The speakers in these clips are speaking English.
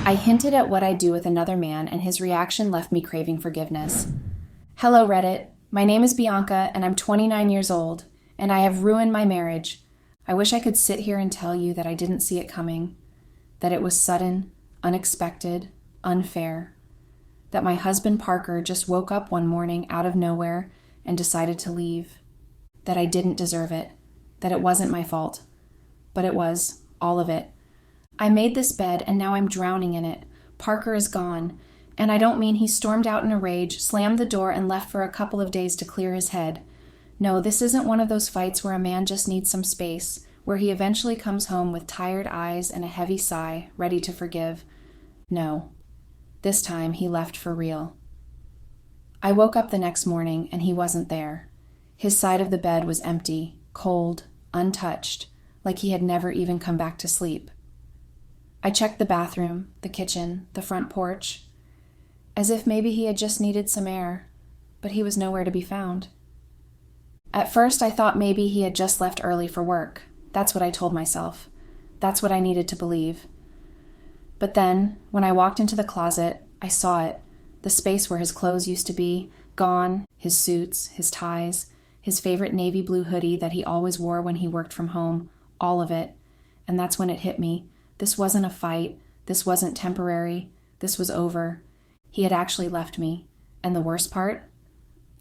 I hinted at what I'd do with another man, and his reaction left me craving forgiveness. Hello, Reddit. My name is Bianca, and I'm 29 years old, and I have ruined my marriage. I wish I could sit here and tell you that I didn't see it coming, that it was sudden, unexpected, unfair, that my husband Parker just woke up one morning out of nowhere and decided to leave, that I didn't deserve it, that it wasn't my fault. But it was, all of it. I made this bed and now I'm drowning in it. Parker is gone. And I don't mean he stormed out in a rage, slammed the door, and left for a couple of days to clear his head. No, this isn't one of those fights where a man just needs some space, where he eventually comes home with tired eyes and a heavy sigh, ready to forgive. No. This time he left for real. I woke up the next morning and he wasn't there. His side of the bed was empty, cold, untouched, like he had never even come back to sleep. I checked the bathroom, the kitchen, the front porch, as if maybe he had just needed some air, but he was nowhere to be found. At first, I thought maybe he had just left early for work. That's what I told myself. That's what I needed to believe. But then, when I walked into the closet, I saw it, the space where his clothes used to be, gone, his suits, his ties, his favorite navy blue hoodie that he always wore when he worked from home, all of it. And that's when it hit me. This wasn't a fight. This wasn't temporary. This was over. He had actually left me. And the worst part?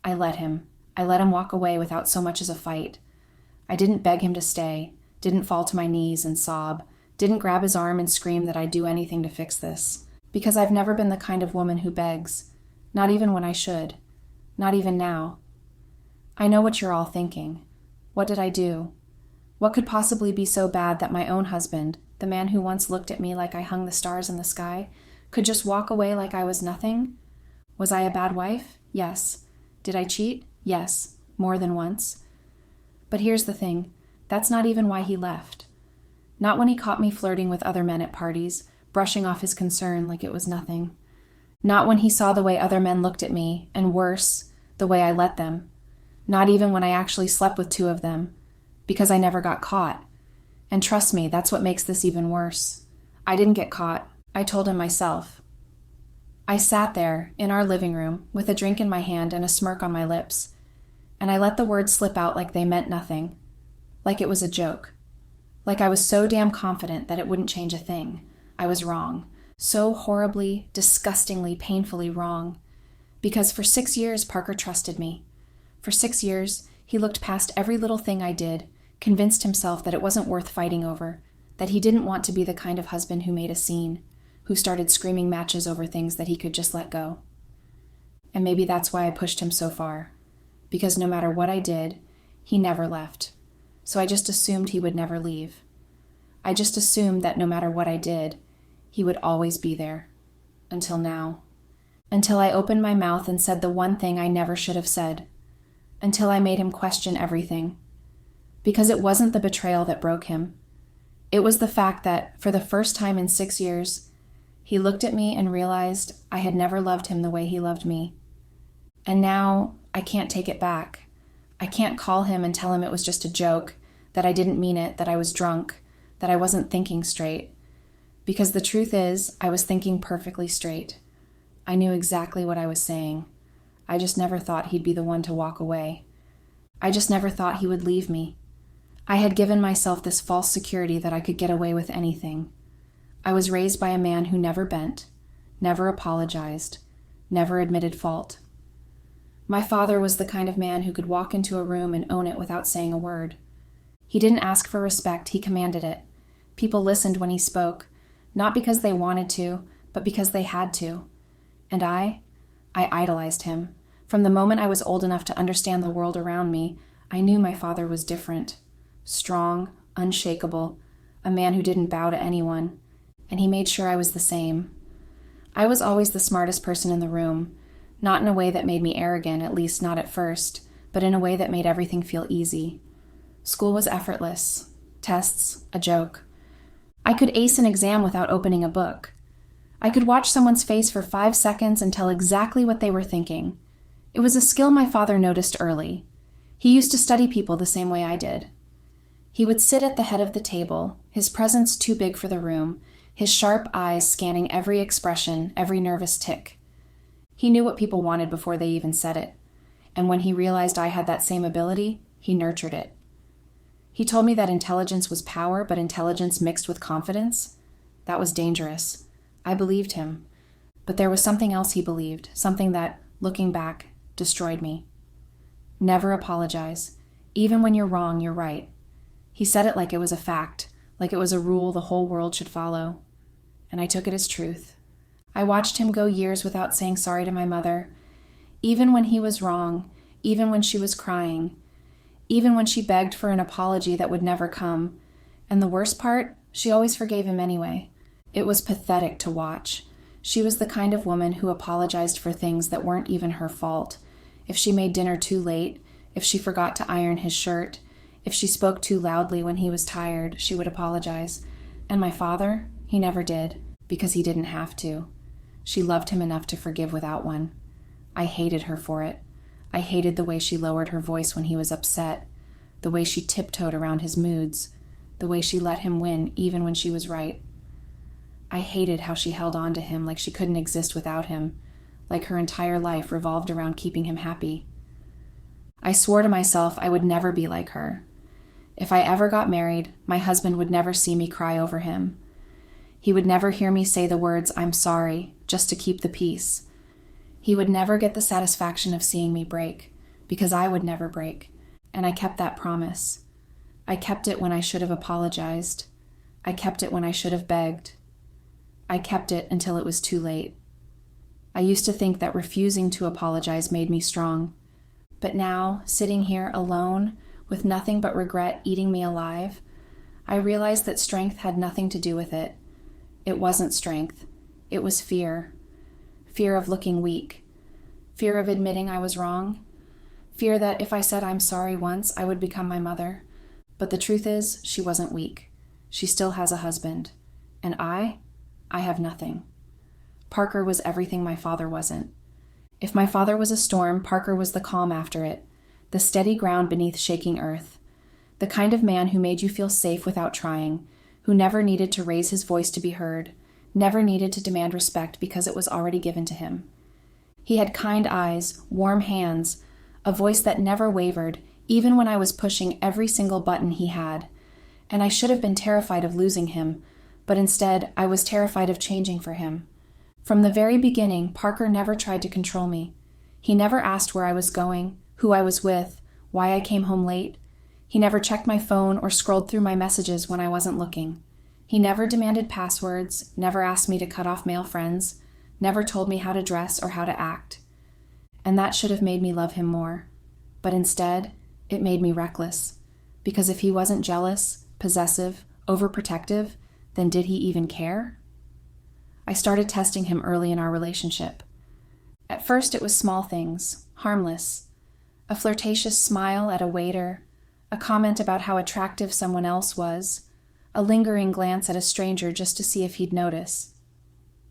I let him. I let him walk away without so much as a fight. I didn't beg him to stay, didn't fall to my knees and sob, didn't grab his arm and scream that I'd do anything to fix this. Because I've never been the kind of woman who begs. Not even when I should. Not even now. I know what you're all thinking. What did I do? What could possibly be so bad that my own husband, the man who once looked at me like I hung the stars in the sky, could just walk away like I was nothing? Was I a bad wife? Yes. Did I cheat? Yes. More than once. But here's the thing. That's not even why he left. Not when he caught me flirting with other men at parties, brushing off his concern like it was nothing. Not when he saw the way other men looked at me, and worse, the way I let them. Not even when I actually slept with two of them, because I never got caught. And trust me, that's what makes this even worse. I didn't get caught. I told him myself. I sat there, in our living room, with a drink in my hand and a smirk on my lips, and I let the words slip out like they meant nothing, like it was a joke. Like I was so damn confident that it wouldn't change a thing. I was wrong. So horribly, disgustingly, painfully wrong. Because for 6 years, Parker trusted me. For 6 years, he looked past every little thing I did, convinced himself that it wasn't worth fighting over, that he didn't want to be the kind of husband who made a scene, who started screaming matches over things that he could just let go. And maybe that's why I pushed him so far. Because no matter what I did, he never left. So I just assumed he would never leave. I just assumed that no matter what I did, he would always be there. Until now. Until I opened my mouth and said the one thing I never should have said. Until I made him question everything. Because it wasn't the betrayal that broke him. It was the fact that, for the first time in 6 years, he looked at me and realized I had never loved him the way he loved me. And now, I can't take it back. I can't call him and tell him it was just a joke, that I didn't mean it, that I was drunk, that I wasn't thinking straight. Because the truth is, I was thinking perfectly straight. I knew exactly what I was saying. I just never thought he'd be the one to walk away. I just never thought he would leave me. I had given myself this false security that I could get away with anything. I was raised by a man who never bent, never apologized, never admitted fault. My father was the kind of man who could walk into a room and own it without saying a word. He didn't ask for respect, he commanded it. People listened when he spoke, not because they wanted to, but because they had to. And I idolized him. From the moment I was old enough to understand the world around me, I knew my father was different. Strong, unshakable, a man who didn't bow to anyone. And he made sure I was the same. I was always the smartest person in the room, not in a way that made me arrogant, at least not at first, but in a way that made everything feel easy. School was effortless. Tests, a joke. I could ace an exam without opening a book. I could watch someone's face for 5 seconds and tell exactly what they were thinking. It was a skill my father noticed early. He used to study people the same way I did. He would sit at the head of the table, his presence too big for the room, his sharp eyes scanning every expression, every nervous tick. He knew what people wanted before they even said it, and when he realized I had that same ability, he nurtured it. He told me that intelligence was power, but intelligence mixed with confidence? That was dangerous. I believed him. But there was something else he believed, something that, looking back, destroyed me. Never apologize. Even when you're wrong, you're right. He said it like it was a fact, like it was a rule the whole world should follow. And I took it as truth. I watched him go years without saying sorry to my mother, even when he was wrong, even when she was crying, even when she begged for an apology that would never come. And the worst part, she always forgave him anyway. It was pathetic to watch. She was the kind of woman who apologized for things that weren't even her fault. If she made dinner too late, if she forgot to iron his shirt, if she spoke too loudly when he was tired, she would apologize. And my father, he never did, because he didn't have to. She loved him enough to forgive without one. I hated her for it. I hated the way she lowered her voice when he was upset, the way she tiptoed around his moods, the way she let him win even when she was right. I hated how she held on to him like she couldn't exist without him, like her entire life revolved around keeping him happy. I swore to myself I would never be like her. If I ever got married, my husband would never see me cry over him. He would never hear me say the words, "I'm sorry," just to keep the peace. He would never get the satisfaction of seeing me break, because I would never break, and I kept that promise. I kept it when I should have apologized. I kept it when I should have begged. I kept it until it was too late. I used to think that refusing to apologize made me strong, but now, sitting here alone, with nothing but regret eating me alive, I realized that strength had nothing to do with it. It wasn't strength. It was fear. Fear of looking weak. Fear of admitting I was wrong. Fear that if I said I'm sorry once, I would become my mother. But the truth is, she wasn't weak. She still has a husband. And I have nothing. Parker was everything my father wasn't. If my father was a storm, Parker was the calm after it, the steady ground beneath shaking earth, the kind of man who made you feel safe without trying, who never needed to raise his voice to be heard, never needed to demand respect because it was already given to him. He had kind eyes, warm hands, a voice that never wavered, even when I was pushing every single button he had. And I should have been terrified of losing him, but instead I was terrified of changing for him. From the very beginning, Parker never tried to control me. He never asked where I was going, who I was with, why I came home late. He never checked my phone or scrolled through my messages when I wasn't looking. He never demanded passwords, never asked me to cut off male friends, never told me how to dress or how to act. And that should have made me love him more. But instead, it made me reckless. Because if he wasn't jealous, possessive, overprotective, then did he even care? I started testing him early in our relationship. At first it was small things, harmless. A flirtatious smile at a waiter, a comment about how attractive someone else was, a lingering glance at a stranger just to see if he'd notice.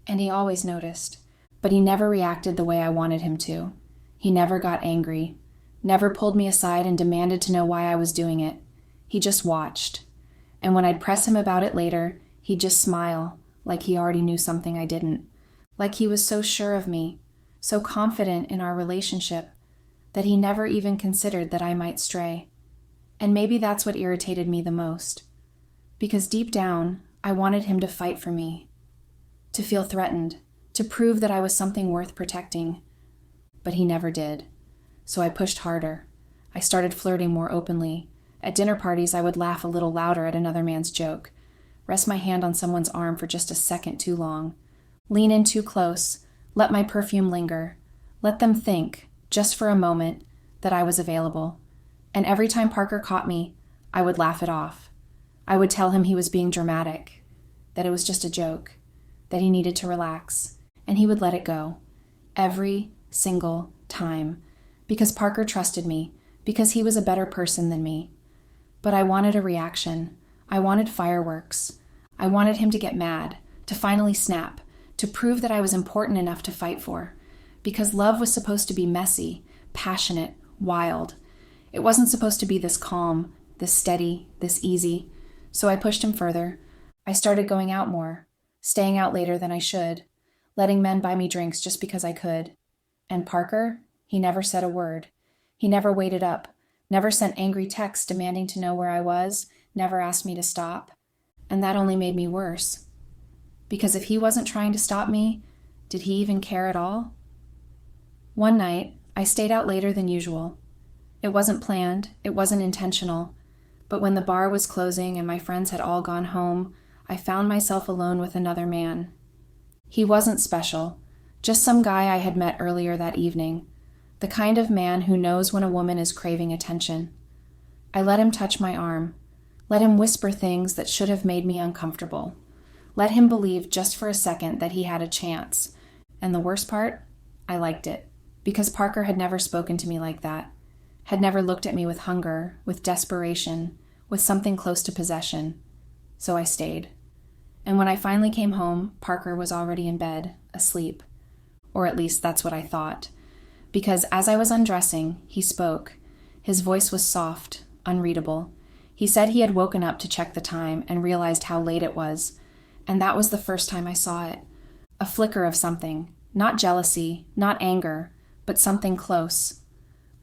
And he always noticed, but he never reacted the way I wanted him to. He never got angry, never pulled me aside and demanded to know why I was doing it. He just watched. And when I'd press him about it later, he'd just smile, like he already knew something I didn't, like he was so sure of me, so confident in our relationship, that he never even considered that I might stray. And maybe that's what irritated me the most. Because deep down, I wanted him to fight for me, to feel threatened, to prove that I was something worth protecting. But he never did. So I pushed harder. I started flirting more openly. At dinner parties, I would laugh a little louder at another man's joke, rest my hand on someone's arm for just a second too long, lean in too close, let my perfume linger, let them think, just for a moment, that I was available. And every time Parker caught me, I would laugh it off. I would tell him he was being dramatic, that it was just a joke, that he needed to relax, and he would let it go. Every single time. Because Parker trusted me, because he was a better person than me. But I wanted a reaction. I wanted fireworks. I wanted him to get mad, to finally snap, to prove that I was important enough to fight for. Because love was supposed to be messy, passionate, wild. It wasn't supposed to be this calm, this steady, this easy. So I pushed him further. I started going out more, staying out later than I should, letting men buy me drinks just because I could. And Parker, he never said a word. He never waited up, never sent angry texts demanding to know where I was, never asked me to stop. And that only made me worse. Because if he wasn't trying to stop me, did he even care at all? One night, I stayed out later than usual. It wasn't planned, it wasn't intentional, but when the bar was closing and my friends had all gone home, I found myself alone with another man. He wasn't special, just some guy I had met earlier that evening, the kind of man who knows when a woman is craving attention. I let him touch my arm, let him whisper things that should have made me uncomfortable, let him believe just for a second that he had a chance. And the worst part, I liked it, because Parker had never spoken to me like that, had never looked at me with hunger, with desperation, with something close to possession. So I stayed. And when I finally came home, Parker was already in bed, asleep. Or at least that's what I thought. Because as I was undressing, he spoke. His voice was soft, unreadable. He said he had woken up to check the time and realized how late it was. And that was the first time I saw it. A flicker of something. Not jealousy, not anger, but something close.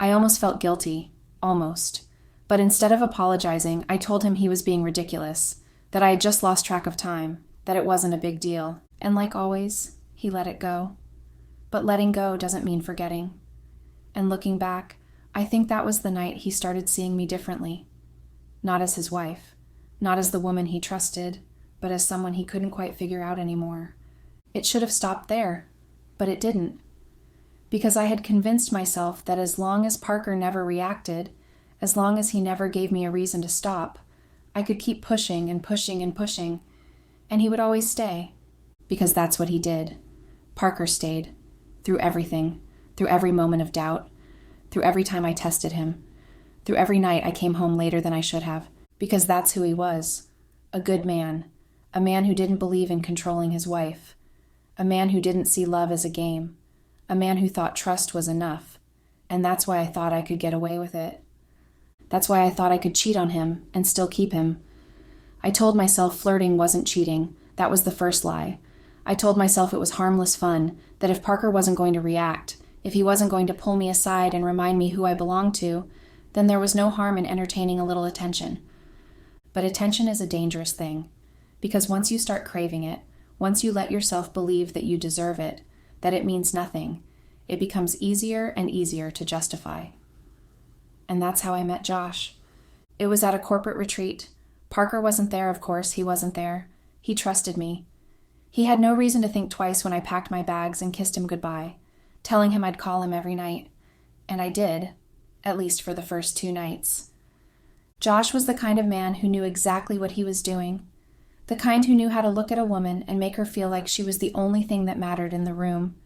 I almost felt guilty. Almost. But instead of apologizing, I told him he was being ridiculous, that I had just lost track of time, that it wasn't a big deal. And like always, he let it go. But letting go doesn't mean forgetting. And looking back, I think that was the night he started seeing me differently. Not as his wife, not as the woman he trusted, but as someone he couldn't quite figure out anymore. It should have stopped there, but it didn't. Because I had convinced myself that as long as Parker never reacted, as long as he never gave me a reason to stop, I could keep pushing and pushing and pushing, and he would always stay. Because that's what he did. Parker stayed. Through everything. Through every moment of doubt. Through every time I tested him. Through every night I came home later than I should have. Because that's who he was. A good man. A man who didn't believe in controlling his wife. A man who didn't see love as a game. A man who thought trust was enough. And that's why I thought I could get away with it. That's why I thought I could cheat on him and still keep him. I told myself flirting wasn't cheating. That was the first lie. I told myself it was harmless fun, that if Parker wasn't going to react, if he wasn't going to pull me aside and remind me who I belonged to, then there was no harm in entertaining a little attention. But attention is a dangerous thing, because once you start craving it, once you let yourself believe that you deserve it, that it means nothing, it becomes easier and easier to justify. And that's how I met Josh. It was at a corporate retreat. Parker wasn't there, of course, he wasn't there. He trusted me. He had no reason to think twice when I packed my bags and kissed him goodbye, telling him I'd call him every night. And I did, at least for the first 2 nights. Josh was the kind of man who knew exactly what he was doing, the kind who knew how to look at a woman and make her feel like she was the only thing that mattered in the room.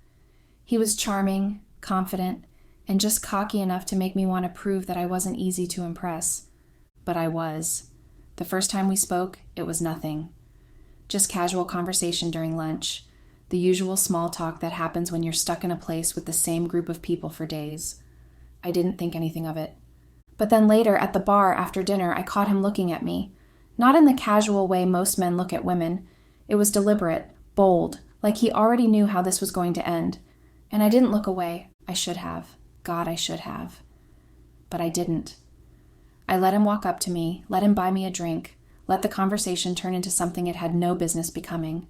He was charming, confident, and just cocky enough to make me want to prove that I wasn't easy to impress. But I was. The first time we spoke, it was nothing. Just casual conversation during lunch, the usual small talk that happens when you're stuck in a place with the same group of people for days. I didn't think anything of it. But then later at the bar after dinner, I caught him looking at me. Not in the casual way most men look at women. It was deliberate, bold, like he already knew how this was going to end. And I didn't look away. I should have. God, I should have. But I didn't. I let him walk up to me, let him buy me a drink, let the conversation turn into something it had no business becoming.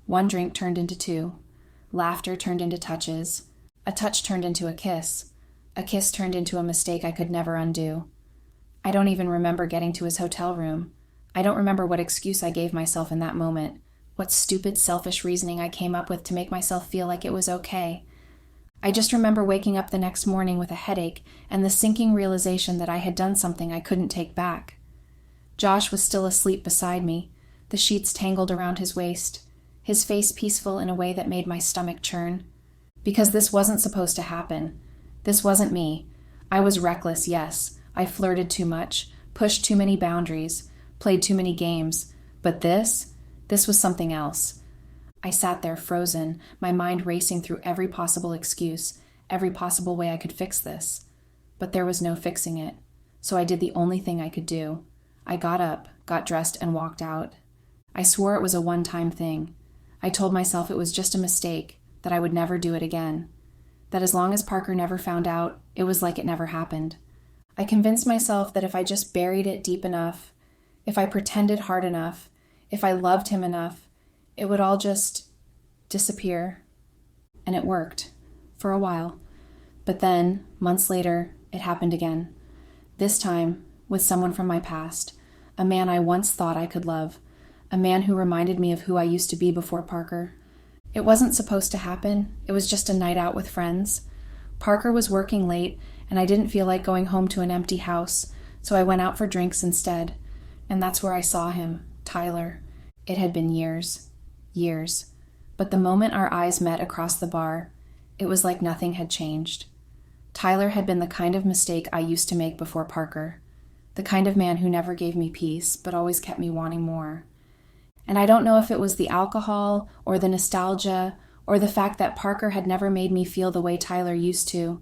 1 drink turned into 2. Laughter turned into touches. A touch turned into a kiss. A kiss turned into a mistake I could never undo. I don't even remember getting to his hotel room. I don't remember what excuse I gave myself in that moment, what stupid, selfish reasoning I came up with to make myself feel like it was okay. I just remember waking up the next morning with a headache and the sinking realization that I had done something I couldn't take back. Josh was still asleep beside me, the sheets tangled around his waist, his face peaceful in a way that made my stomach churn. Because this wasn't supposed to happen. This wasn't me. I was reckless, yes. I flirted too much, pushed too many boundaries, played too many games. But this was something else. I sat there frozen, my mind racing through every possible excuse, every possible way I could fix this. But there was no fixing it, so I did the only thing I could do. I got up, got dressed, and walked out. I swore it was a one-time thing. I told myself it was just a mistake, that I would never do it again. That as long as Parker never found out, it was like it never happened. I convinced myself that if I just buried it deep enough, if I pretended hard enough, if I loved him enough, it would all just disappear. And it worked. For a while. But then, months later, it happened again. This time, with someone from my past. A man I once thought I could love. A man who reminded me of who I used to be before Parker. It wasn't supposed to happen. It was just a night out with friends. Parker was working late, and I didn't feel like going home to an empty house, so I went out for drinks instead. And that's where I saw him, Tyler. It had been years. Years. But the moment our eyes met across the bar, it was like nothing had changed. Tyler had been the kind of mistake I used to make before Parker. The kind of man who never gave me peace, but always kept me wanting more. And I don't know if it was the alcohol, or the nostalgia, or the fact that Parker had never made me feel the way Tyler used to,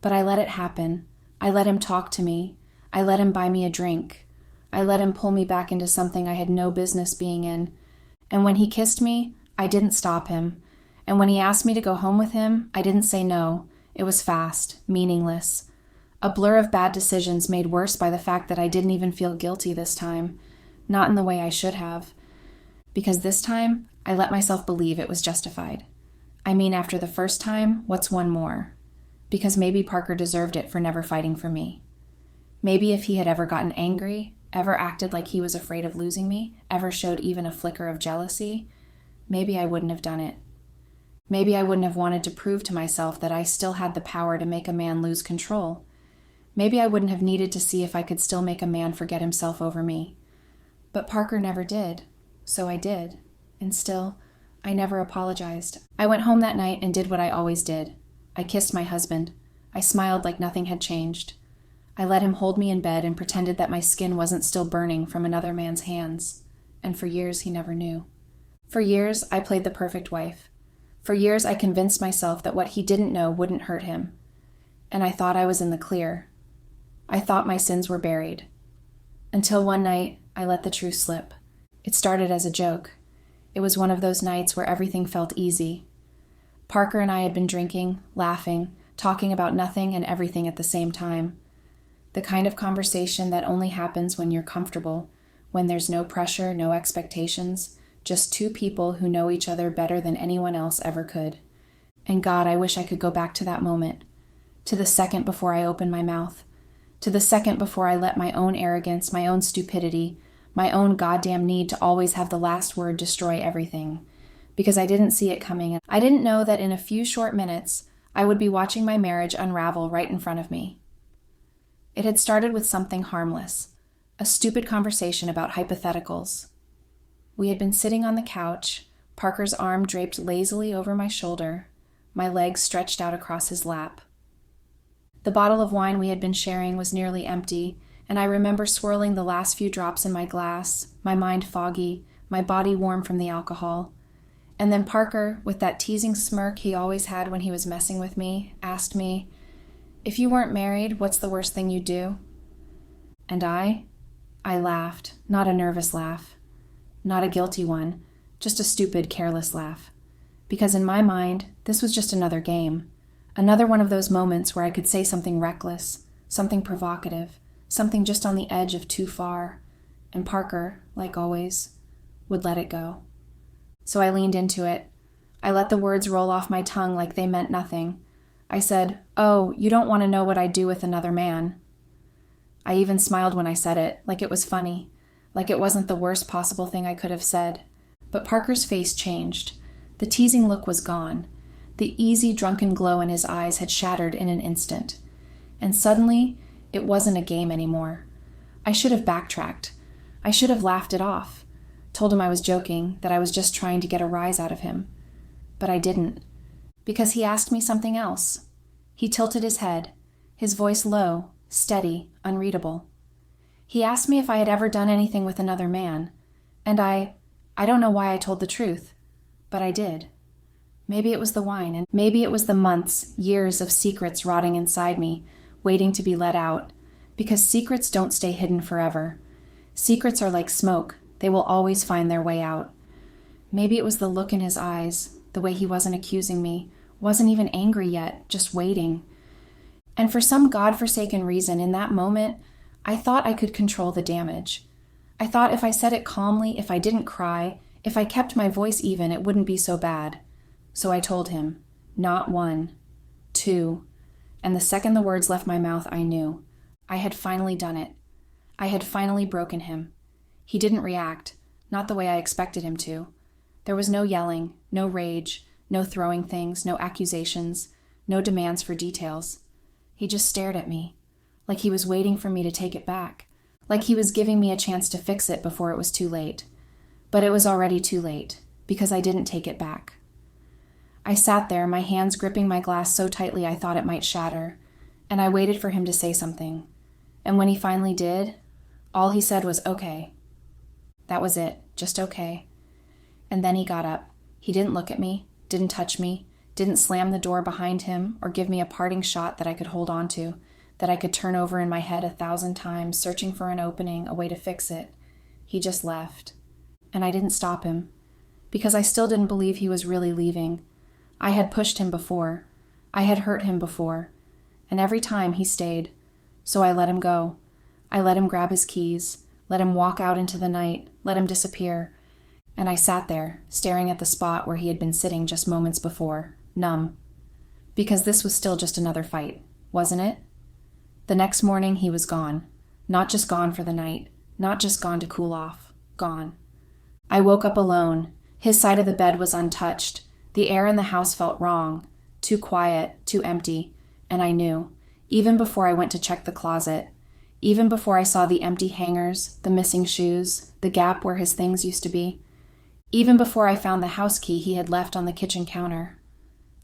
but I let it happen. I let him talk to me. I let him buy me a drink. I let him pull me back into something I had no business being in. And when he kissed me, I didn't stop him. And when he asked me to go home with him, I didn't say no. It was fast, meaningless. A blur of bad decisions made worse by the fact that I didn't even feel guilty this time. Not in the way I should have. Because this time, I let myself believe it was justified. I mean, after the first time, what's one more? Because maybe Parker deserved it for never fighting for me. Maybe if he had ever gotten angry, ever acted like he was afraid of losing me, ever showed even a flicker of jealousy, maybe I wouldn't have done it. Maybe I wouldn't have wanted to prove to myself that I still had the power to make a man lose control. Maybe I wouldn't have needed to see if I could still make a man forget himself over me. But Parker never did, so I did. And still, I never apologized. I went home that night and did what I always did. I kissed my husband. I smiled like nothing had changed. I let him hold me in bed and pretended that my skin wasn't still burning from another man's hands. And for years, he never knew. For years, I played the perfect wife. For years, I convinced myself that what he didn't know wouldn't hurt him. And I thought I was in the clear. I thought my sins were buried. Until one night, I let the truth slip. It started as a joke. It was one of those nights where everything felt easy. Parker and I had been drinking, laughing, talking about nothing and everything at the same time. The kind of conversation that only happens when you're comfortable, when there's no pressure, no expectations, just two people who know each other better than anyone else ever could. And God, I wish I could go back to that moment, to the second before I opened my mouth, to the second before I let my own arrogance, my own stupidity, my own goddamn need to always have the last word destroy everything. Because I didn't see it coming. I didn't know that in a few short minutes, I would be watching my marriage unravel right in front of me. It had started with something harmless, a stupid conversation about hypotheticals. We had been sitting on the couch, Parker's arm draped lazily over my shoulder, my legs stretched out across his lap. The bottle of wine we had been sharing was nearly empty, and I remember swirling the last few drops in my glass, my mind foggy, my body warm from the alcohol. And then Parker, with that teasing smirk he always had when he was messing with me, asked me, "If you weren't married, what's the worst thing you'd do?" And I laughed, not a nervous laugh, not a guilty one, just a stupid, careless laugh. Because in my mind, this was just another game, another one of those moments where I could say something reckless, something provocative, something just on the edge of too far, and Parker, like always, would let it go. So I leaned into it. I let the words roll off my tongue like they meant nothing. I said, "Oh, you don't want to know what I'd do with another man." I even smiled when I said it, like it was funny, like it wasn't the worst possible thing I could have said. But Parker's face changed. The teasing look was gone. The easy, drunken glow in his eyes had shattered in an instant. And suddenly, it wasn't a game anymore. I should have backtracked. I should have laughed it off. Told him I was joking, that I was just trying to get a rise out of him. But I didn't, because he asked me something else. He tilted his head, his voice low, steady, unreadable. He asked me if I had ever done anything with another man, and I don't know why I told the truth, but I did. Maybe it was the wine, and maybe it was the months, years of secrets rotting inside me, waiting to be let out, because secrets don't stay hidden forever. Secrets are like smoke. They will always find their way out. Maybe it was the look in his eyes, the way he wasn't accusing me, wasn't even angry yet, just waiting. And for some godforsaken reason, in that moment, I thought I could control the damage. I thought if I said it calmly, if I didn't cry, if I kept my voice even, it wouldn't be so bad. So I told him, not one, two, and the second the words left my mouth, I knew. I had finally done it. I had finally broken him. He didn't react, not the way I expected him to. There was no yelling, no rage, no throwing things, no accusations, no demands for details. He just stared at me, like he was waiting for me to take it back, like he was giving me a chance to fix it before it was too late. But it was already too late, because I didn't take it back. I sat there, my hands gripping my glass so tightly I thought it might shatter, and I waited for him to say something. And when he finally did, all he said was, okay. That was it, just okay. And then he got up. He didn't look at me, didn't touch me, didn't slam the door behind him or give me a parting shot that I could hold on to, that I could turn over in my head 1,000 times, searching for an opening, a way to fix it. He just left. And I didn't stop him, because I still didn't believe he was really leaving. I had pushed him before. I had hurt him before. And every time he stayed. So I let him go. I let him grab his keys, let him walk out into the night, let him disappear. And I sat there, staring at the spot where he had been sitting just moments before, numb. Because this was still just another fight, wasn't it? The next morning he was gone. Not just gone for the night, not just gone to cool off, gone. I woke up alone. His side of the bed was untouched. The air in the house felt wrong, too quiet, too empty, and I knew, even before I went to check the closet, even before I saw the empty hangers, the missing shoes, the gap where his things used to be, even before I found the house key he had left on the kitchen counter.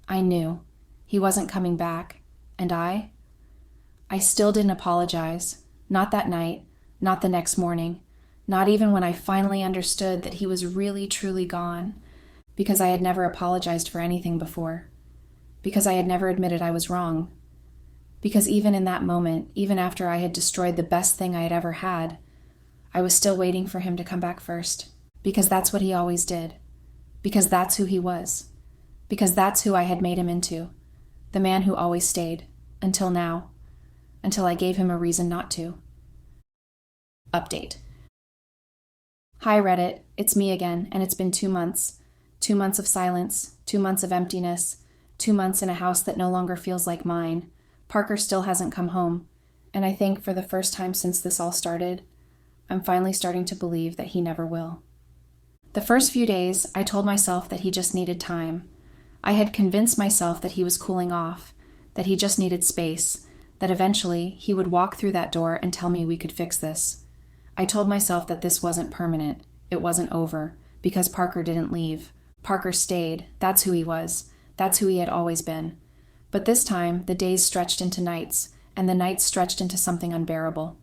I knew he wasn't coming back, and I still didn't apologize, not that night, not the next morning, not even when I finally understood that he was really, truly gone, because I had never apologized for anything before, because I had never admitted I was wrong, because even in that moment, even after I had destroyed the best thing I had ever had, I was still waiting for him to come back first, because that's what he always did, because that's who he was, because that's who I had made him into, the man who always stayed, until now, until I gave him a reason not to. Update. Hi Reddit, it's me again, and it's been 2 months. 2 months of silence, 2 months of emptiness, 2 months in a house that no longer feels like mine. Parker still hasn't come home, and I think for the first time since this all started, I'm finally starting to believe that he never will. The first few days, I told myself that he just needed time. I had convinced myself that he was cooling off, that he just needed space, that eventually he would walk through that door and tell me we could fix this. I told myself that this wasn't permanent, it wasn't over, because Parker didn't leave. Parker stayed, that's who he was, that's who he had always been. But this time, the days stretched into nights, and the nights stretched into something unbearable.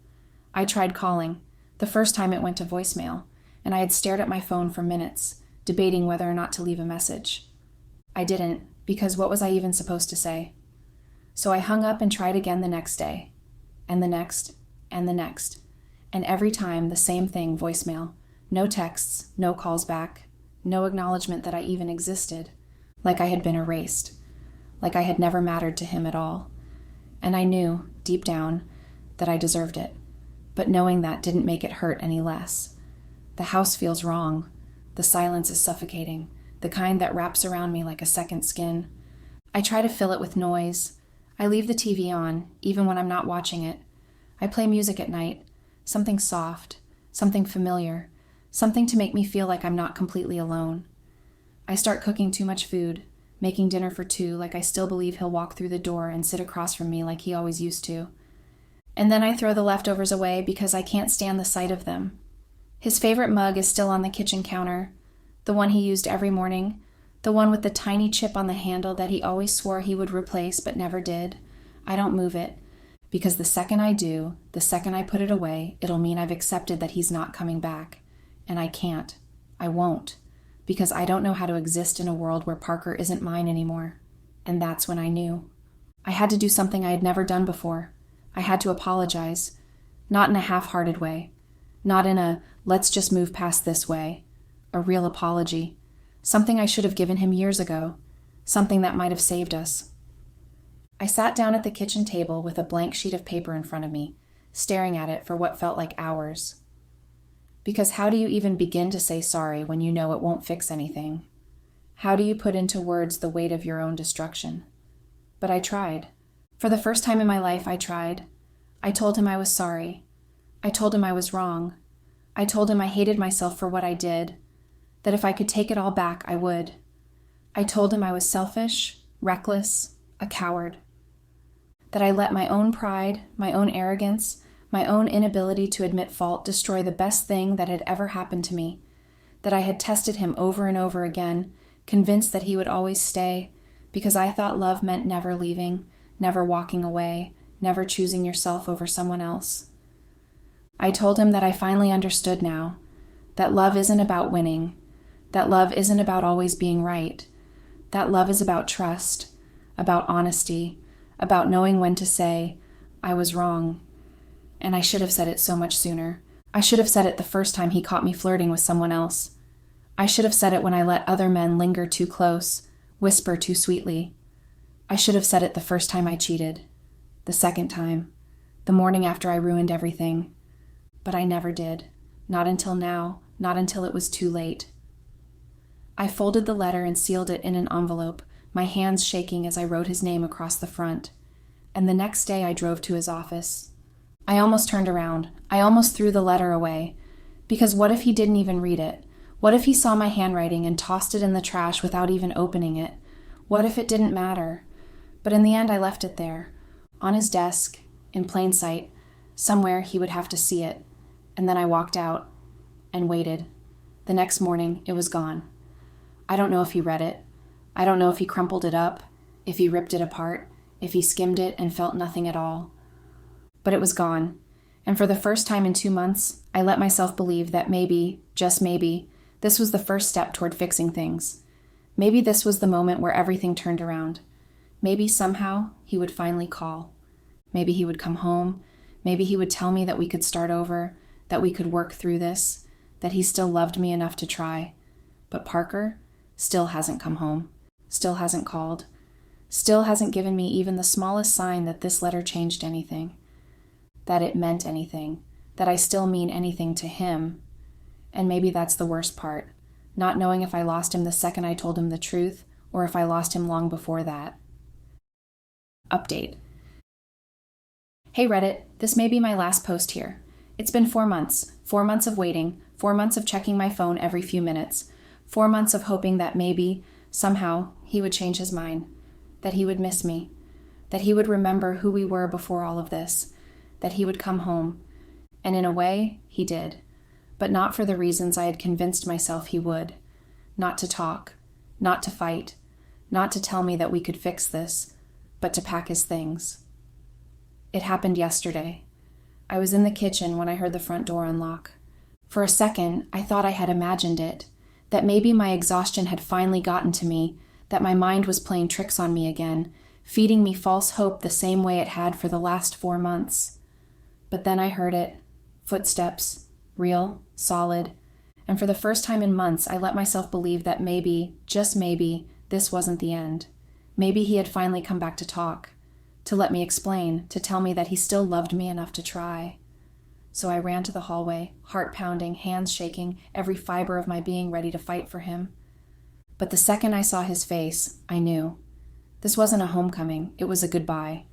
I tried calling. The first time it went to voicemail, and I had stared at my phone for minutes, debating whether or not to leave a message. I didn't, because what was I even supposed to say? So I hung up and tried again the next day, and the next, and the next. And every time, the same thing, voicemail. No texts, no calls back, no acknowledgement that I even existed, like I had been erased, like I had never mattered to him at all. And I knew, deep down, that I deserved it, but knowing that didn't make it hurt any less. The house feels wrong. The silence is suffocating, the kind that wraps around me like a second skin. I try to fill it with noise. I leave the TV on, even when I'm not watching it. I play music at night, something soft, something familiar, something to make me feel like I'm not completely alone. I start cooking too much food, making dinner for 2 like I still believe he'll walk through the door and sit across from me like he always used to. And then I throw the leftovers away because I can't stand the sight of them. His favorite mug is still on the kitchen counter, the one he used every morning, the one with the tiny chip on the handle that he always swore he would replace but never did. I don't move it, because the second I do, the second I put it away, it'll mean I've accepted that he's not coming back. And I can't. I won't. Because I don't know how to exist in a world where Parker isn't mine anymore. And that's when I knew. I had to do something I had never done before. I had to apologize. Not in a half-hearted way. Not in a, let's just move past this way. A real apology. something I should have given him years ago, something that might have saved us. I sat down at the kitchen table with a blank sheet of paper in front of me, staring at it for what felt like hours. Because how do you even begin to say sorry when you know it won't fix anything? How do you put into words the weight of your own destruction? But I tried. For the first time in my life, I tried. I told him I was sorry. I told him I was wrong. I told him I hated myself for what I did, that if I could take it all back, I would. I told him I was selfish, reckless, a coward. That I let my own pride, my own arrogance, my own inability to admit fault destroy the best thing that had ever happened to me. That I had tested him over and over again, convinced that he would always stay, because I thought love meant never leaving, never walking away, never choosing yourself over someone else. I told him that I finally understood now, that love isn't about winning, that love isn't about always being right, that love is about trust, about honesty, about knowing when to say, I was wrong. And I should have said it so much sooner. I should have said it the first time he caught me flirting with someone else. I should have said it when I let other men linger too close, whisper too sweetly. I should have said it the first time I cheated, the second time, the morning after I ruined everything. But I never did. Not until now, not until it was too late. I folded the letter and sealed it in an envelope, my hands shaking as I wrote his name across the front. And the next day I drove to his office. I almost turned around. I almost threw the letter away. Because what if he didn't even read it? What if he saw my handwriting and tossed it in the trash without even opening it? What if it didn't matter? But in the end I left it there, on his desk, in plain sight, somewhere he would have to see it. And then I walked out and waited. The next morning, it was gone. I don't know if he read it. I don't know if he crumpled it up, if he ripped it apart, if he skimmed it and felt nothing at all. But it was gone. And for the first time in 2 months, I let myself believe that maybe, just maybe, this was the first step toward fixing things. Maybe this was the moment where everything turned around. Maybe somehow he would finally call. Maybe he would come home. Maybe he would tell me that we could start over, that we could work through this, that he still loved me enough to try. But Parker still hasn't come home, still hasn't called, still hasn't given me even the smallest sign that this letter changed anything, that it meant anything, that I still mean anything to him. And maybe that's the worst part, not knowing if I lost him the second I told him the truth or if I lost him long before that. Update. Hey Reddit, this may be my last post here. It's been 4 months, 4 months of waiting, 4 months of checking my phone every few minutes, 4 months of hoping that maybe, somehow, he would change his mind, that he would miss me, that he would remember who we were before all of this, that he would come home. And in a way, he did, but not for the reasons I had convinced myself he would. Not to talk, not to fight, not to tell me that we could fix this, but to pack his things. It happened yesterday. I was in the kitchen when I heard the front door unlock. For a second, I thought I had imagined it, that maybe my exhaustion had finally gotten to me, that my mind was playing tricks on me again, feeding me false hope the same way it had for the last 4 months. But then I heard it. Footsteps, real, solid, and for the first time in months, I let myself believe that maybe, just maybe, this wasn't the end. Maybe he had finally come back to talk, to let me explain, to tell me that he still loved me enough to try. So I ran to the hallway, heart pounding, hands shaking, every fiber of my being ready to fight for him. But the second I saw his face, I knew. This wasn't a homecoming, it was a goodbye.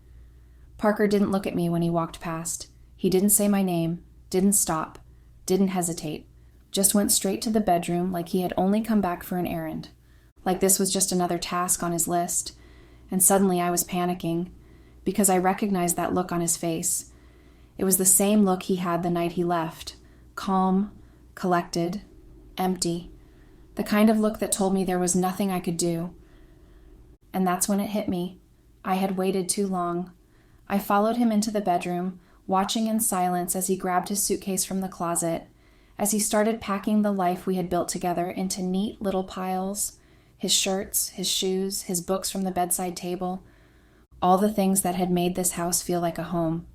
Parker didn't look at me when he walked past. He didn't say my name, didn't stop, didn't hesitate, just went straight to the bedroom like he had only come back for an errand, like this was just another task on his list. And suddenly I was panicking, because I recognized that look on his face. It was the same look he had the night he left, calm, collected, empty, the kind of look that told me there was nothing I could do. And that's when it hit me. I had waited too long. I followed him into the bedroom, watching in silence as he grabbed his suitcase from the closet, as he started packing the life we had built together into neat little piles, his shirts, his shoes, his books from the bedside table, all the things that had made this house feel like a home.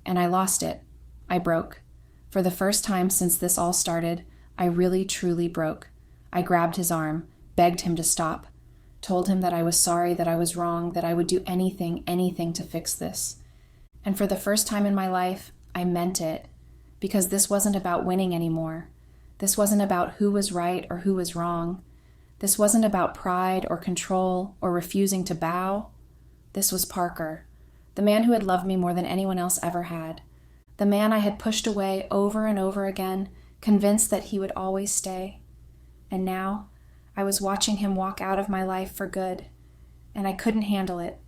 And I lost it. I broke. For the first time since this all started, I really, truly broke. I grabbed his arm, begged him to stop, told him that I was sorry, that I was wrong, that I would do anything to fix this. And for the first time in my life, I meant it, because this wasn't about winning anymore. This wasn't about who was right or who was wrong. This wasn't about pride or control or refusing to bow. This was Parker, the man who had loved me more than anyone else ever had. The man I had pushed away over and over again, convinced that he would always stay. And now, I was watching him walk out of my life for good, and I couldn't handle it.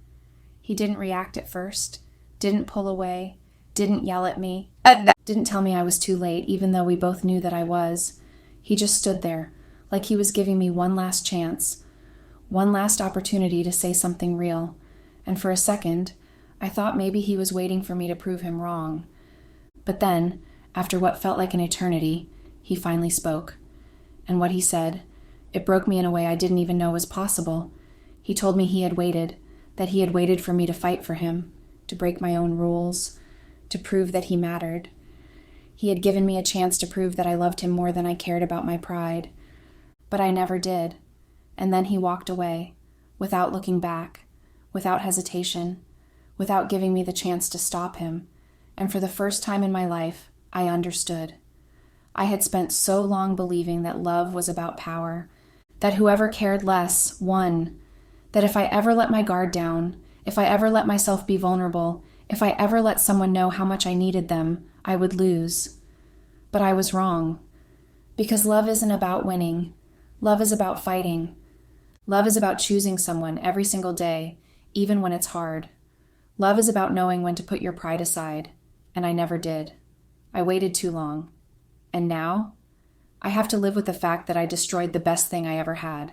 He didn't react at first, didn't pull away, didn't yell at me, didn't tell me I was too late, even though we both knew that I was. He just stood there, like he was giving me one last chance, one last opportunity to say something real. And for a second, I thought maybe he was waiting for me to prove him wrong. But then, after what felt like an eternity, he finally spoke. And what he said, it broke me in a way I didn't even know was possible. He told me he had waited, that he had waited for me to fight for him, to break my own rules, to prove that he mattered. He had given me a chance to prove that I loved him more than I cared about my pride. But I never did. And then he walked away, without looking back, without hesitation, without giving me the chance to stop him. And for the first time in my life, I understood. I had spent so long believing that love was about power, that whoever cared less won, that if I ever let my guard down, if I ever let myself be vulnerable, if I ever let someone know how much I needed them, I would lose. But I was wrong. Because love isn't about winning. Love is about fighting. Love is about choosing someone every single day, even when it's hard. Love is about knowing when to put your pride aside, and I never did. I waited too long. And now, I have to live with the fact that I destroyed the best thing I ever had.